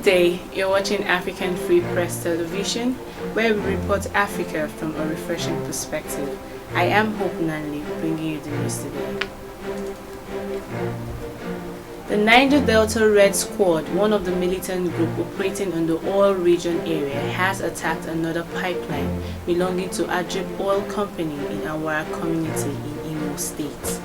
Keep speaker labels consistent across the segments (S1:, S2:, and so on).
S1: day, you're watching African Free Press Television, where we report Africa from a refreshing perspective. I am Hope Nanley, bringing you the news today. The Niger Delta Red Squad, one of the militant group operating in the oil region area, has attacked another pipeline belonging to Ajib Oil Company in Awara community in Imo State.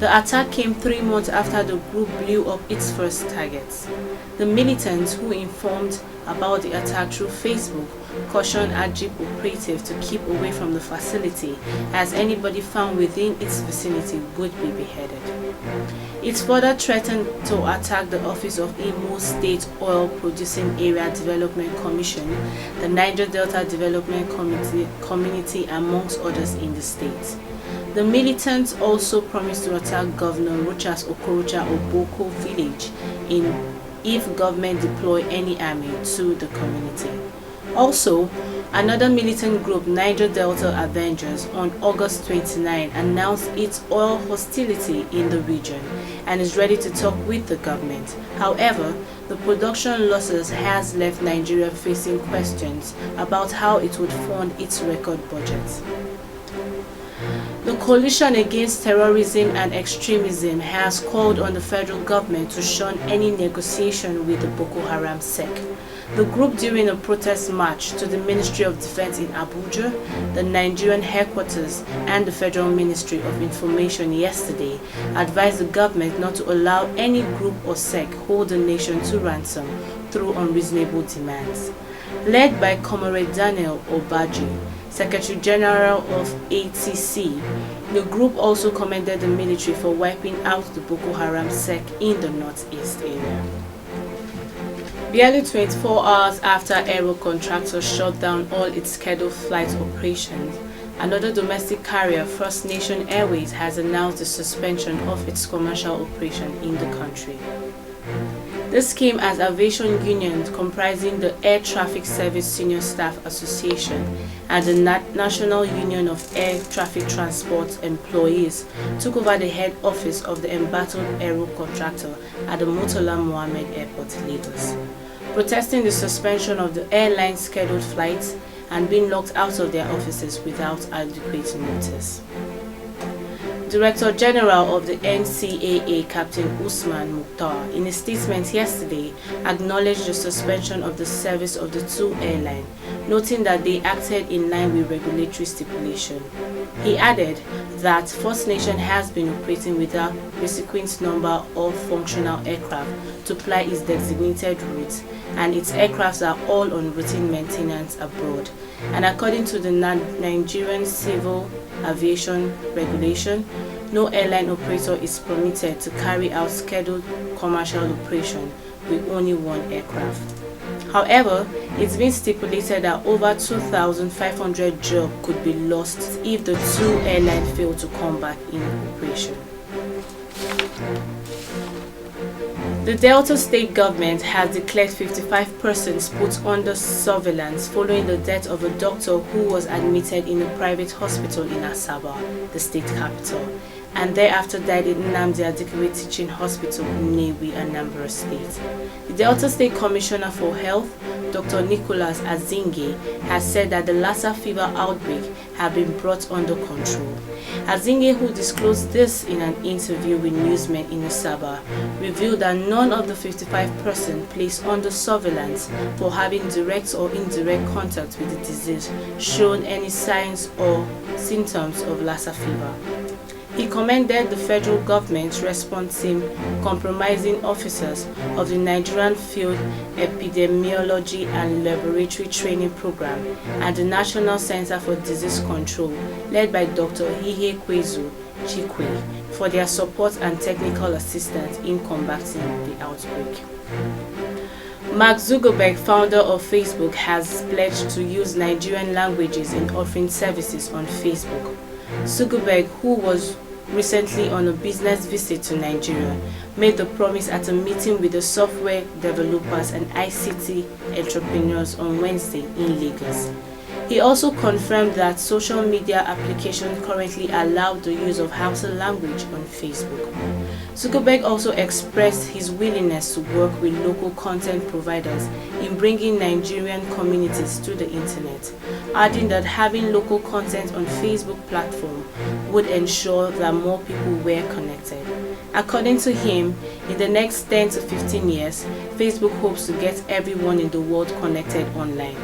S1: The attack came 3 months after the group blew up its first targets. The militants, who informed about the attack through Facebook, cautioned Ajib operatives to keep away from the facility, as anybody found within its vicinity would be beheaded. It further threatened to attack the office of Imo State Oil Producing Area Development Commission, the Niger Delta Development Community, amongst others in the state. The militants also promised to attack Governor Rochas Okorocha Oboko village if government deploy any army to the community. Also, another militant group, Niger Delta Avengers, on August 29 announced its oil hostility in the region and is ready to talk with the government. However, the production losses has left Nigeria facing questions about how it would fund its record budget. The Coalition Against Terrorism and Extremism has called on the federal government to shun any negotiation with the Boko Haram sect. The group, during a protest march to the Ministry of Defense in Abuja, the Nigerian headquarters, and the Federal Ministry of Information yesterday, advised the government not to allow any group or sect hold the nation to ransom through unreasonable demands. Led by Comrade Daniel Obaji, Secretary General of ATC, the group also commended the military for wiping out the Boko Haram sect in the northeast area. Barely 24 hours after Aero Contractor shut down all its scheduled flight operations, another domestic carrier, First Nation Airways, has announced the suspension of its commercial operation in the country. This came as aviation unions comprising the Air Traffic Service Senior Staff Association and the National Union of Air Traffic Transport Employees took over the head office of the embattled Aero Contractor at the Murtala Mohammed Airport, Lagos, protesting the suspension of the airline's scheduled flights and being locked out of their offices without adequate notice. Director General of the NCAA, Captain Usman Mukhtar, in a statement yesterday, acknowledged the suspension of the service of the two airlines, noting that they acted in line with regulatory stipulation. He added that First Nation has been operating without a sequence number of functional aircraft to ply its designated routes, and its aircrafts are all on routine maintenance abroad. And according to the Nigerian Civil Aviation Regulation, no airline operator is permitted to carry out scheduled commercial operation with only one aircraft. However, it's been stipulated that over 2,500 jobs could be lost if the two airlines fail to come back in operation. The Delta State government has declared 55 persons put under surveillance following the death of a doctor who was admitted in a private hospital in Asaba, the state capital, and thereafter died in Nnamdi Azikiwe Teaching Hospital in Nnewi, Anambra State. The Delta State Commissioner for Health, Dr. Nicholas Azinge, has said that the Lassa fever outbreak had been brought under control. Azinge, who disclosed this in an interview with newsmen in Asaba, revealed that none of the 55 persons placed under surveillance for having direct or indirect contact with the disease showed any signs or symptoms of Lassa fever. He commended the federal government's response team, comprising officers of the Nigerian Field Epidemiology and Laboratory Training Program and the National Center for Disease Control, led by Dr. Ihe Kwezu Chikwe, for their support and technical assistance in combating the outbreak. Mark Zuckerberg, founder of Facebook, has pledged to use Nigerian languages in offering services on Facebook. Zuckerberg, who was recently on a business visit to Nigeria, made the promise at a meeting with the software developers and ICT entrepreneurs on Wednesday in Lagos. He also confirmed that social media applications currently allow the use of Hausa language on Facebook. Zuckerberg also expressed his willingness to work with local content providers in bringing Nigerian communities to the internet, adding that having local content on Facebook platform would ensure that more people were connected. According to him, in the next 10 to 15 years, Facebook hopes to get everyone in the world connected online.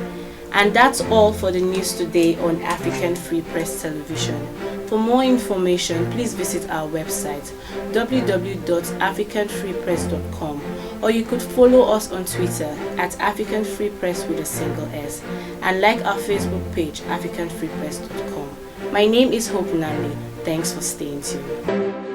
S1: And that's all for the news today on African Free Press Television. For more information, please visit our website www.africanfreepress.com, or you could follow us on Twitter at African Free Press with a single S, and like our Facebook page africanfreepress.com. My name is Hope Nandi. Thanks for staying tuned.